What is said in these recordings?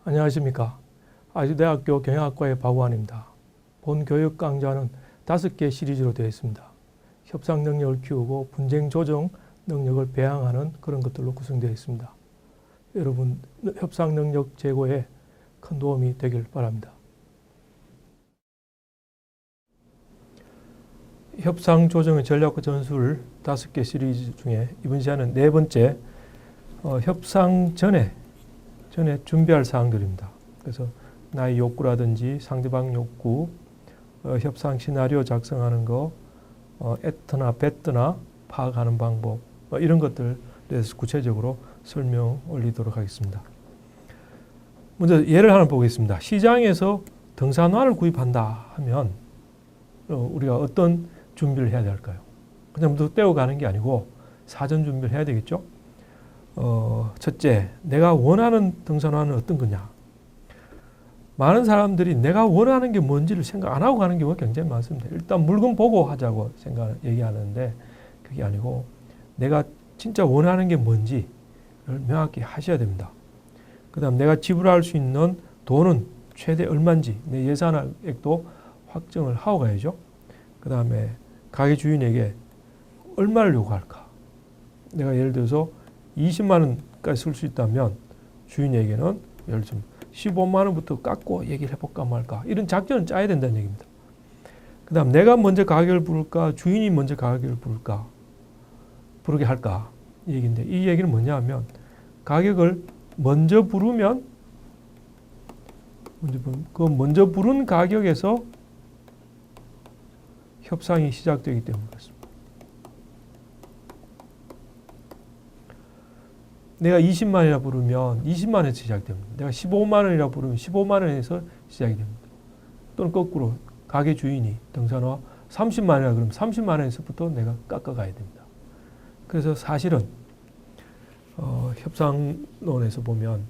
안녕하십니까. 아주대학교 경영학과의 박우환입니다. 본 교육 강좌는 5개 시리즈로 되어 있습니다. 협상 능력을 키우고 분쟁 조정 능력을 배양하는 그런 것들로 구성되어 있습니다. 여러분 협상 능력 제고에 큰 도움이 되길 바랍니다. 협상 조정의 전략과 전술 5개 시리즈 중에 이번 시간은 4번째 협상 전에 준비할 사항들입니다. 그래서 나의 욕구라든지 상대방 욕구, 협상 시나리오 작성하는 거, 애트나 배트나 파악하는 방법 이런 것들에 대해서 구체적으로 설명 올리도록 하겠습니다. 먼저 예를 하나 보겠습니다. 시장에서 등산화를 구입한다 하면 우리가 어떤 준비를 해야 될까요? 그냥 또 떼어가는 게 아니고 사전 준비를 해야 되겠죠. 첫째, 내가 원하는 등산화는 어떤 거냐? 많은 사람들이 내가 원하는 게 뭔지를 생각 안 하고 가는 경우가 굉장히 많습니다. 일단 물건 보고 하자고 얘기하는데 그게 아니고 내가 진짜 원하는 게 뭔지를 명확히 하셔야 됩니다. 그 다음 내가 지불할 수 있는 돈은 최대 얼마인지 내 예산액도 확정을 하고 가야죠. 그 다음에 가게 주인에게 얼마를 요구할까? 내가 예를 들어서 20만 원까지 쓸 수 있다면 주인에게는 예를 들면 15만 원부터 깎고 얘기를 해볼까 말까 이런 작전을 짜야 된다는 얘기입니다. 그 다음 내가 먼저 가격을 부를까 주인이 먼저 가격을 부르게 할까 이 얘기인데 이 얘기는 뭐냐 하면 가격을 먼저 부르면 그 먼저 부른 가격에서 협상이 시작되기 때문에 그렇습니다. 내가 20만 원이라 부르면 20만 원에서 시작됩니다. 내가 15만 원이라 부르면 15만 원에서 시작이 됩니다. 또는 거꾸로 가게 주인이 등산화 30만 원이라 그러면 30만 원에서부터 내가 깎아가야 됩니다. 그래서 사실은 협상론에서 보면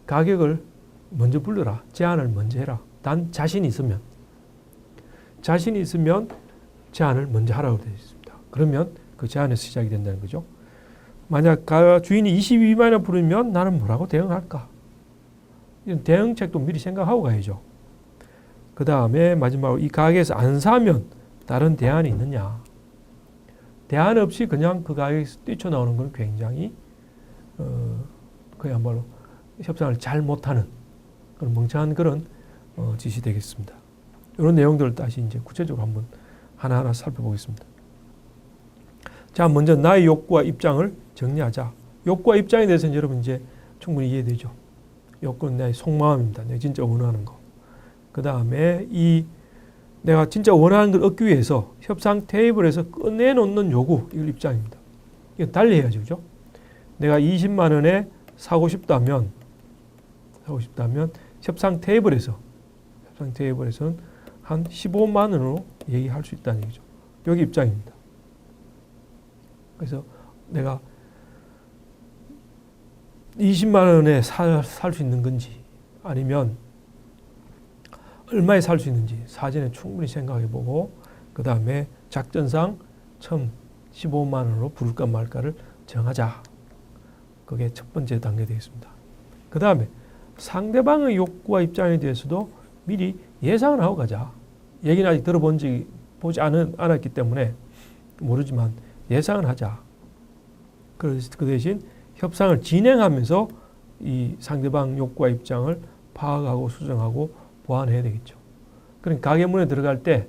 가격을 먼저 불러라. 제안을 먼저 해라. 단 자신이 있으면 제안을 먼저 하라고 되어 있습니다. 그러면 그 제안에서 시작이 된다는 거죠. 만약 주인이 22만 원 부르면 나는 뭐라고 대응할까? 이런 대응책도 미리 생각하고 가야죠. 그 다음에 마지막으로 이 가게에서 안 사면 다른 대안이 있느냐? 대안 없이 그냥 그 가게에서 뛰쳐나오는 건 굉장히 그야말로 협상을 잘 못하는 그런 멍청한 그런 짓이 되겠습니다. 이런 내용들을 다시 이제 구체적으로 한번 하나하나 살펴보겠습니다. 자, 먼저 나의 욕구와 입장을 정리하자. 욕구와 입장에 대해서는 여러분 이제 충분히 이해되죠. 욕구는 나의 속마음입니다. 내가 진짜 원하는 거. 그 다음에 내가 진짜 원하는 걸 얻기 위해서 협상 테이블에서 꺼내놓는 요구, 이걸 입장입니다. 이거 달리 해야죠. 그죠? 내가 20만 원에 사고 싶다면 협상 테이블에서는 한 15만 원으로 얘기할 수 있다는 얘기죠. 여기 입장입니다. 그래서 내가 20만 원에 살 수 있는 건지 아니면 얼마에 살 수 있는지 사전에 충분히 생각해보고 그 다음에 작전상 처음 15만 원으로 부를까 말까를 정하자. 그게 첫 번째 단계 되겠습니다. 그 다음에 상대방의 욕구와 입장에 대해서도 미리 예상을 하고 가자. 얘기는 아직 보지 않았기 때문에 모르지만 예상을 하자. 그 대신 협상을 진행하면서 이 상대방 욕구와 입장을 파악하고 수정하고 보완해야 되겠죠. 그러니까 가게 문에 들어갈 때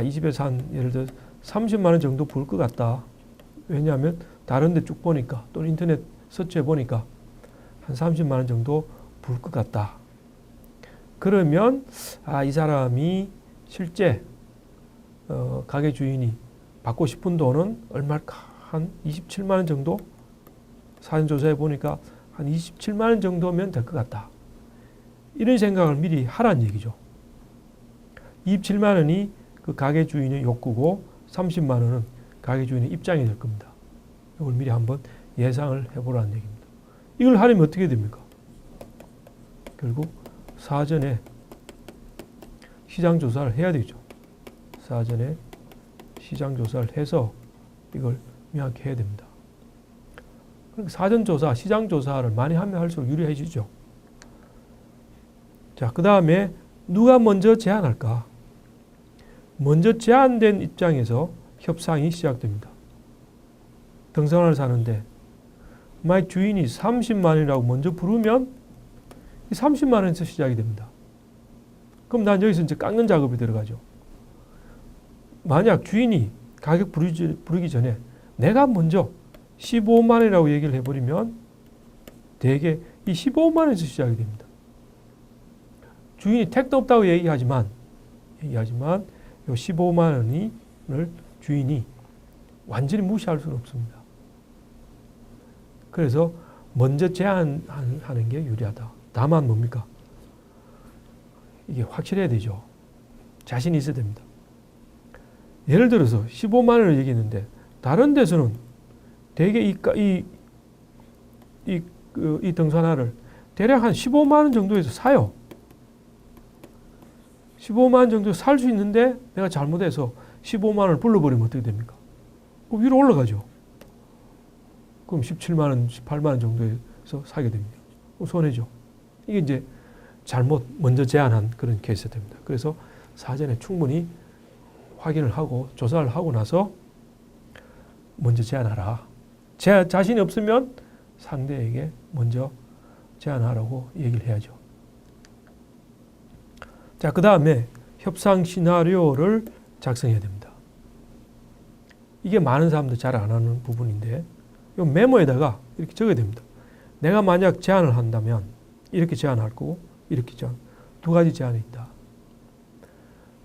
이 집에서 한 예를 들어 30만 원 정도 부를 것 같다. 왜냐하면 다른 데 쭉 보니까 또는 인터넷 서치해 보니까 한 30만 원 정도 부를 것 같다. 그러면 이 사람이 실제 가게 주인이 받고 싶은 돈은 얼마일까? 한 27만 원 정도? 사전 조사해 보니까 한 27만 원 정도면 될 것 같다. 이런 생각을 미리 하라는 얘기죠. 27만 원이 그 가게 주인의 욕구고 30만 원은 가게 주인의 입장이 될 겁니다. 이걸 미리 한번 예상을 해보라는 얘기입니다. 이걸 하려면 어떻게 됩니까? 결국 사전에 시장 조사를 해야 되죠. 사전에 시장 조사를 해서 이걸 명확히 해야 됩니다. 사전 조사, 시장 조사를 많이 하면 할수록 유리해지죠. 자, 그 다음에 누가 먼저 제안할까? 먼저 제안된 입장에서 협상이 시작됩니다. 등산화를 사는데 만약 주인이 30만 원이라고 먼저 부르면 30만 원에서 시작이 됩니다. 그럼 난 여기서 이제 깎는 작업이 들어가죠. 만약 주인이 가격 부르기 전에 내가 먼저 15만 원이라고 얘기를 해버리면 대개 이 15만 원에서 시작이 됩니다. 주인이 택도 없다고 얘기하지만 이 15만 원을 주인이 완전히 무시할 수는 없습니다. 그래서 먼저 제안하는 게 유리하다. 다만 뭡니까? 이게 확실해야 되죠. 자신이 있어야 됩니다. 예를 들어서 15만 원을 얘기했는데 다른 데서는 대개 이 등산화를 대략 한 15만 원 정도에서 사요. 15만 원 정도 살 수 있는데 내가 잘못해서 15만 원을 불러버리면 어떻게 됩니까? 위로 올라가죠. 그럼 17만 원, 18만 원 정도에서 사게 됩니다. 손해죠. 이게 이제 잘못 먼저 제안한 그런 케이스가 됩니다. 그래서 사전에 충분히 확인을 하고 조사를 하고 나서 먼저 제안하라. 자신이 없으면 상대에게 먼저 제안하라고 얘기를 해야죠. 자, 그 다음에 협상 시나리오를 작성해야 됩니다. 이게 많은 사람들 잘 안 하는 부분인데 이 메모에다가 이렇게 적어야 됩니다. 내가 만약 제안을 한다면 이렇게 제안할 거고 이렇게 제안. 두 가지 제안이 있다.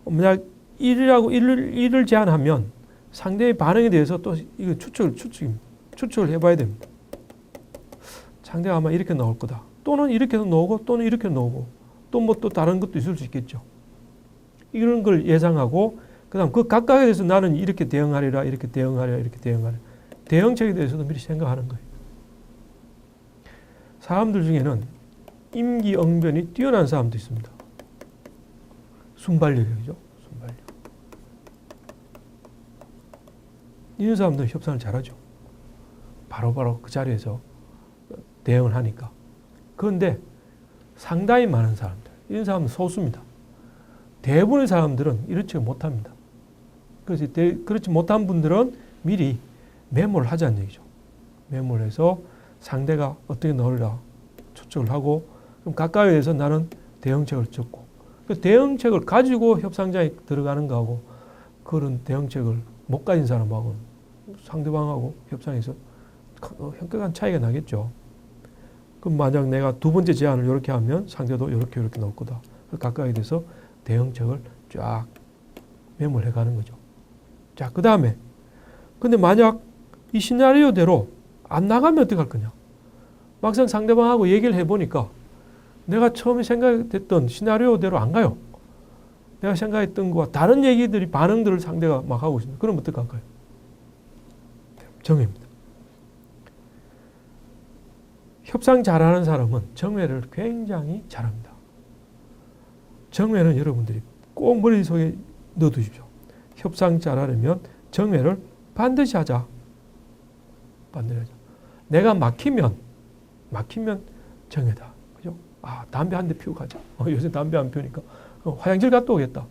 만약 일을 제안하면 상대의 반응에 대해서 또 이거 추측을 해봐야 됩니다. 상대가 아마 이렇게 나올 거다. 또는 이렇게도 나오고 또는 이렇게 나오고 또 뭐 또 다른 것도 있을 수 있겠죠. 이런 걸 예상하고 그다음 그 각각에 대해서 나는 이렇게 대응하리라 이렇게 대응하리라 이렇게 대응하리라 대응책에 대해서도 미리 생각하는 거예요. 사람들 중에는 임기응변이 뛰어난 사람도 있습니다. 순발력이죠. 순발력. 이런 사람들은 협상을 잘하죠. 바로바로 그 자리에서 대응을 하니까. 그런데 상당히 많은 사람들, 이런 사람은 소수입니다. 대부분의 사람들은 이렇지 못합니다. 그래서 그렇지 못한 분들은 미리 메모를 하자는 얘기죠. 메모를 해서 상대가 어떻게 나올라 추측을 하고 그럼 각각에 대해서 나는 대응책을 적고 그 대응책을 가지고 협상장에 들어가는 거하고 그런 대응책을 못 가진 사람하고 상대방하고 협상에서 현격한 차이가 나겠죠. 그럼 만약 내가 두 번째 제안을 이렇게 하면 상대도 이렇게 나올 거다. 각각에 대해서 대응책을 쫙 메모를 해가는 거죠. 자, 그 다음에 근데 만약 이 시나리오대로 안 나가면 어떻게 할 거냐. 막상 상대방하고 얘기를 해보니까 내가 처음에 생각했던 시나리오대로 안 가요. 내가 생각했던 것과 다른 얘기들이 반응들을 상대가 막 하고 있습니다. 그럼 어떻게 할까요? 정회입니다. 협상 잘하는 사람은 정회를 굉장히 잘합니다. 정회는 여러분들이 꼭 머릿속에 넣어두십시오. 협상 잘하려면 정회를 반드시 하자. 반드시 하자. 내가 막히면 정회다. 그죠? 아, 담배 한 대 피우고 가자. 요새 담배 안 피우니까 화장실 갔다 오겠다.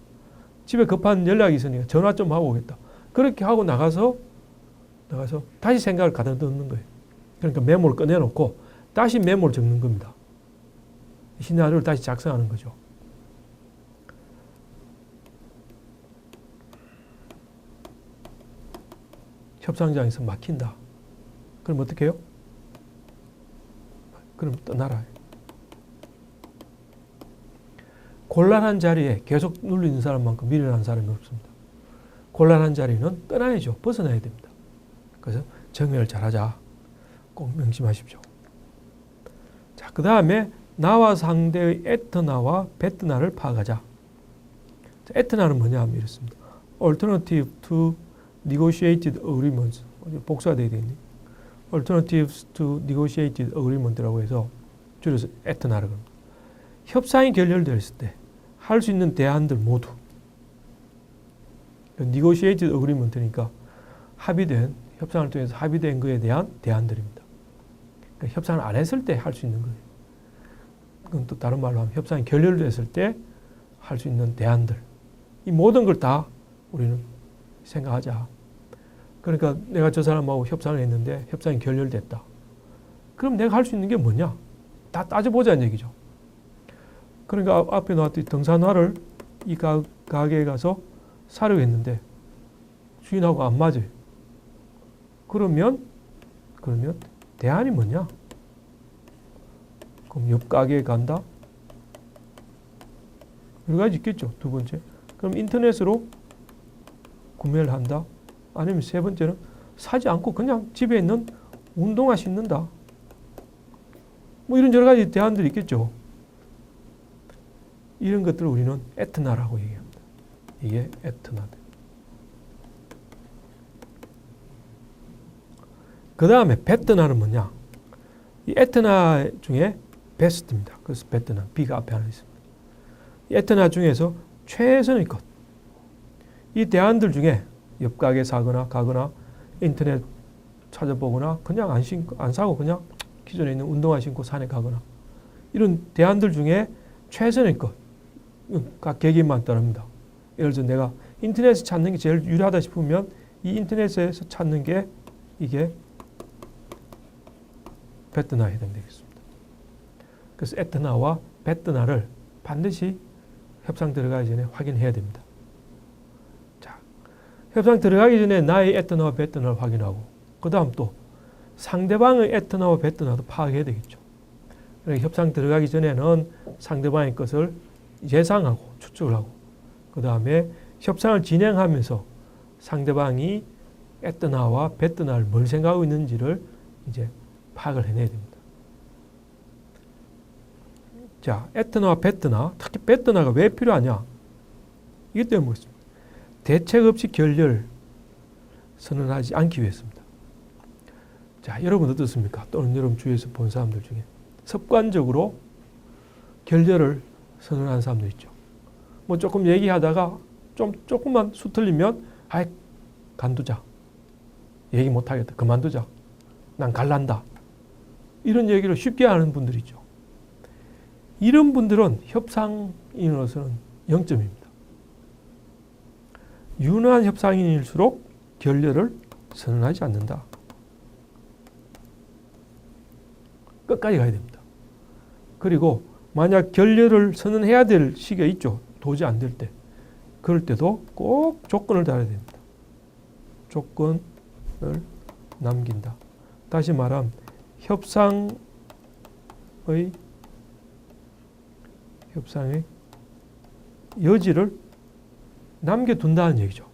집에 급한 연락이 있으니까 전화 좀 하고 오겠다. 그렇게 하고 나가서 다시 생각을 가다듬는 거예요. 그러니까 메모를 꺼내놓고 다시 메모를 적는 겁니다. 시나리오를 다시 작성하는 거죠. 협상장에서 막힌다. 그럼 어떻게 해요? 그럼 떠나라. 곤란한 자리에 계속 눌리는 사람만큼 미련한 사람이 없습니다. 곤란한 자리는 떠나야죠. 벗어나야 됩니다. 그래서 정회를 잘하자. 꼭 명심하십시오. 자, 그 다음에 나와 상대의 에트나와 베트나를 파악하자. 에트나는 뭐냐 하면 이렇습니다. Alternative to Negotiated Agreements. 복수가 되어 있네. Alternatives to Negotiated Agreement라고 해서 줄여서 에트나라고 합니다. 협상이 결렬되었을 때 할 수 있는 대안들 모두 Negotiated Agreement니까 합의된 협상을 통해서 합의된 것에 대한 대안들입니다. 그러니까 협상을 안 했을 때 할 수 있는 거예요. 그건 또 다른 말로 하면 협상이 결렬됐을 때 할 수 있는 대안들. 이 모든 걸 다 우리는 생각하자. 그러니까 내가 저 사람하고 협상을 했는데 협상이 결렬됐다. 그럼 내가 할 수 있는 게 뭐냐? 다 따져보자는 얘기죠. 그러니까 앞에 나왔던 등산화를 이 가게에 가서 사려고 했는데 주인하고 안 맞아요. 그러면 대안이 뭐냐? 그럼 옆 가게에 간다? 여러 가지 있겠죠. 두 번째. 그럼 인터넷으로 구매를 한다? 아니면 세 번째는 사지 않고 그냥 집에 있는 운동화 신는다. 뭐 이런 여러 가지 대안들이 있겠죠. 이런 것들을 우리는 에트나라고 얘기합니다. 이게 에트나다. 그 다음에 베트나는 뭐냐? 이 에트나 중에 베스트입니다. 그래서 베트나, B가 앞에 하나 있습니다. 이 에트나 중에서 최선의 것. 이 대안들 중에 옆 가게 가거나 인터넷 찾아보거나 그냥 안 사고 그냥 기존에 있는 운동화 신고 산에 가거나 이런 대안들 중에 최선의 것. 각 개개인만 따릅니다. 예를 들어 내가 인터넷에서 찾는 게 제일 유리하다 싶으면 이 인터넷에서 찾는 게 이게 베트나에 해당되겠습니다. 그래서 에트나와 베트나를 반드시 협상 들어가기 전에 확인해야 됩니다. 자, 협상 들어가기 전에 나의 에트나와 베트나를 확인하고 그 다음 또 상대방의 에트나와 베트나도 파악해야 되겠죠. 그러니까 협상 들어가기 전에는 상대방의 것을 예상하고 추측을 하고 그 다음에 협상을 진행하면서 상대방이 에트나와 베트나를 뭘 생각하고 있는지를 이제 파악을 해내야 됩니다. 자, 에트나와 베트나, 특히 베트나가 왜 필요하냐? 이것 때문에 그렇습니다. 대책 없이 결렬 선언하지 않기 위해서입니다. 자, 여러분 어떻습니까? 또는 여러분 주위에서 본 사람들 중에 습관적으로 결렬을 선언하는 사람도 있죠. 뭐 조금 얘기하다가 조금만 수틀리면 아이 간두자. 얘기 못하겠다. 그만두자. 난 갈란다. 이런 얘기를 쉽게 하는 분들이죠. 이런 분들은 협상인으로서는 0점입니다. 유능한 협상인일수록 결렬을 선언하지 않는다. 끝까지 가야 됩니다. 그리고 만약 결렬을 선언해야 될 시기가 있죠. 도저히 안 될 때. 그럴 때도 꼭 조건을 달아야 됩니다. 조건을 남긴다. 다시 말하면 협상의 여지를 남겨둔다는 얘기죠.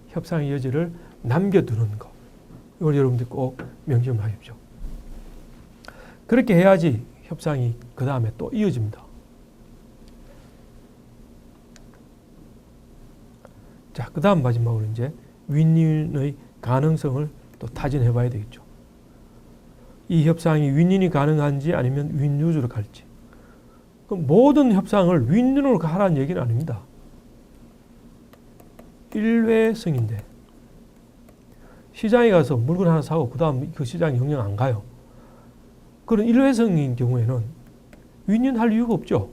협상의 여지를 남겨두는 거. 이걸 여러분들 꼭 명심하십시오. 그렇게 해야지 협상이 그 다음에 또 이어집니다. 자, 그 다음 마지막으로 이제 윈윈의 가능성을 또 타진해 봐야 되겠죠. 이 협상이 윈윈이 가능한지 아니면 윈루즈로 갈지. 모든 협상을 윈윈으로 하라는 얘기는 아닙니다. 일회성인데 시장에 가서 물건 하나 사고 그 다음 그 시장에 영영 안 가요. 그런 일회성인 경우에는 윈윈할 이유가 없죠.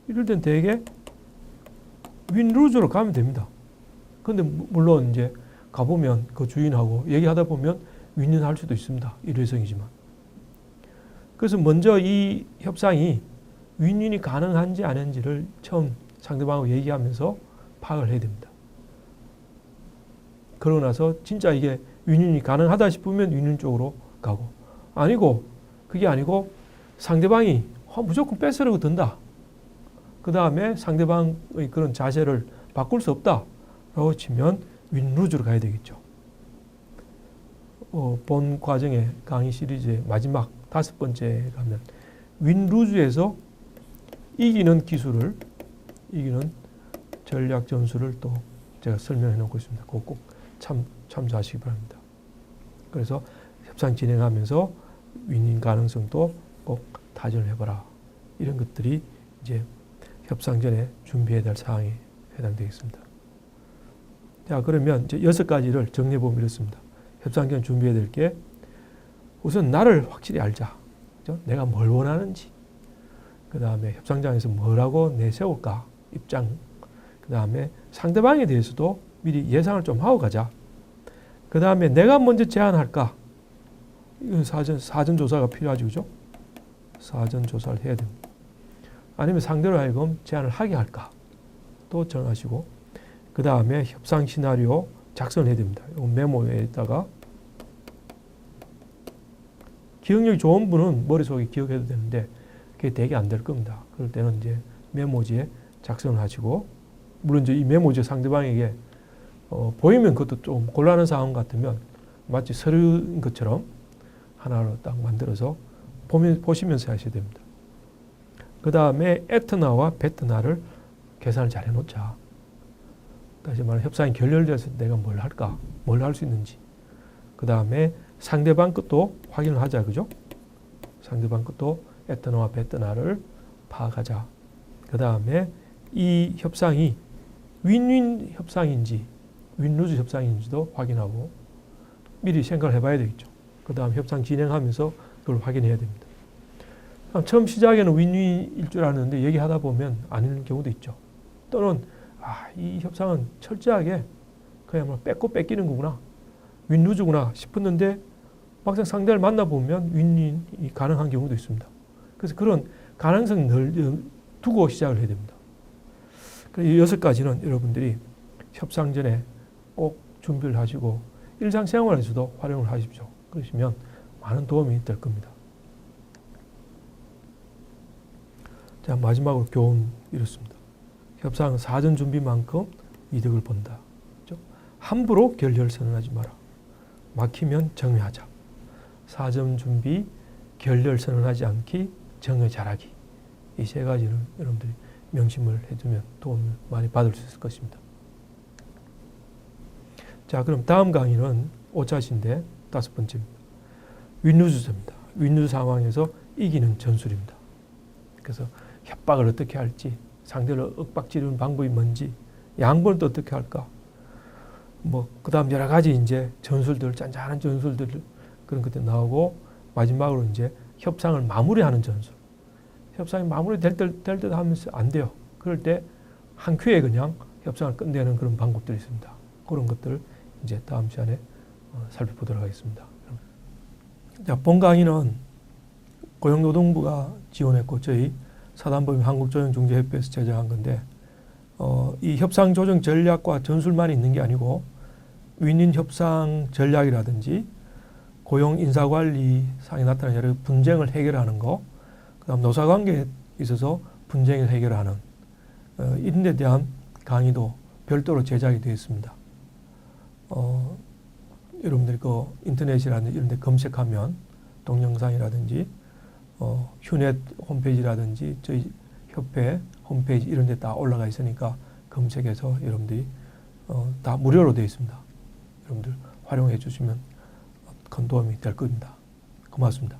이럴 땐 대개 윈루즈로 가면 됩니다. 그런데 물론 이제 가보면 그 주인하고 얘기하다 보면 윈윈할 수도 있습니다. 일회성이지만. 그래서 먼저 이 협상이 윈윈이 가능한지 아닌지를 처음 상대방하고 얘기하면서 파악을 해야 됩니다. 그러고 나서 진짜 이게 윈윈이 가능하다 싶으면 윈윈 쪽으로 가고 그게 아니고 상대방이 무조건 뺏으려고 든다. 그 다음에 상대방의 그런 자세를 바꿀 수 없다라고 치면 윈루즈로 가야 되겠죠. 본 과정의 강의 시리즈의 마지막 5번째 가면 윈루즈에서 이기는 기술을, 이기는 전략 전술을 또 제가 설명해 놓고 있습니다. 그거 꼭 참조하시기 바랍니다. 그래서 협상 진행하면서 윈윈 가능성도 꼭 타진을 해봐라. 이런 것들이 이제 협상 전에 준비해야 될 사항에 해당되겠습니다. 자, 그러면 이제 6가지를 정리해 보면 이렇습니다. 협상 전에 준비해야 될 게 우선 나를 확실히 알자. 그죠? 내가 뭘 원하는지, 그 다음에 협상장에서 뭐라고 내세울까 입장, 그 다음에 상대방에 대해서도 미리 예상을 좀 하고 가자. 그 다음에 내가 먼저 제안할까? 이건 사전 조사가 필요하죠, 그죠? 사전 조사를 해야 됩니다. 아니면 상대로 하여금 제안을 하게 할까? 또 정하시고, 그 다음에 협상 시나리오 작성을 해야 됩니다. 이 메모에다가 기억력이 좋은 분은 머릿속에 기억해도 되는데 그게 되게 안 될 겁니다. 그럴 때는 이제 메모지에 작성을 하시고, 물론 이제 이 메모지 상대방에게 보이면 그것도 좀 곤란한 상황 같으면 마치 서류인 것처럼 하나로 딱 만들어서 보시면서 하셔야 됩니다. 그 다음에 에트나와 베트나를 계산을 잘 해놓자. 다시 말해 협상이 결렬돼서 내가 뭘 할까, 뭘 할 수 있는지. 그 다음에 상대방 것도 확인을 하자, 그죠? 상대방 것도 에트나와 베트나를 파악하자. 그 다음에 이 협상이 윈윈 협상인지 윈루즈 협상인지도 확인하고 미리 생각을 해봐야 되겠죠. 그 다음 협상 진행하면서 그걸 확인해야 됩니다. 처음 시작에는 윈윈일 줄 알았는데 얘기하다 보면 아닌 경우도 있죠. 또는 이 협상은 철저하게 그냥 뭐 뺏고 뺏기는 거구나, 윈루즈구나 싶었는데 막상 상대를 만나보면 윈윈이 가능한 경우도 있습니다. 그래서 그런 가능성을 두고 시작을 해야 됩니다. 이 6가지는 여러분들이 협상 전에 꼭 준비를 하시고 일상생활에서도 활용을 하십시오. 그러시면 많은 도움이 될 겁니다. 자, 마지막으로 교훈 이렇습니다. 협상은 사전 준비만큼 이득을 본다. 그렇죠? 함부로 결렬 선언하지 마라. 막히면 정회하자. 사전 준비, 결렬 선언하지 않기, 정회 잘하기. 이 3가지를 여러분들이 명심을 해두면 도움을 많이 받을 수 있을 것입니다. 자, 그럼 다음 강의는 5차시인데 5번째입니다. 윈루즈입니다. 윈루즈 상황에서 이기는 전술입니다. 그래서 협박을 어떻게 할지, 상대를 윽박지르는 방법이 뭔지, 양보는 또 어떻게 할까, 그 다음 여러 가지 이제 전술들, 짠짠한 전술들, 그런 것들 나오고, 마지막으로 이제 협상을 마무리하는 전술. 협상이 마무리될 듯 하면서 안 돼요. 그럴 때 한 큐에 그냥 협상을 끝내는 그런 방법들이 있습니다. 그런 것들을 이제 다음 시간에 살펴보도록 하겠습니다. 자, 본 강의는 고용노동부가 지원했고 저희 사단법인 한국조정중재협회에서 제작한 건데, 이 협상 조정 전략과 전술만 있는 게 아니고 윈윈 협상 전략이라든지 고용 인사관리상에 나타나는 여러 분쟁을 해결하는 거, 그다음 노사관계에 있어서 분쟁을 해결하는 이런 데 대한 강의도 별도로 제작이 되어 있습니다. 여러분들이 그 인터넷이라든지 이런 데 검색하면 동영상이라든지 휴넷 홈페이지라든지 저희 협회 홈페이지 이런 데 다 올라가 있으니까 검색해서 여러분들이 다 무료로 되어 있습니다. 여러분들 활용해 주시면 큰 도움이 될 겁니다. 고맙습니다.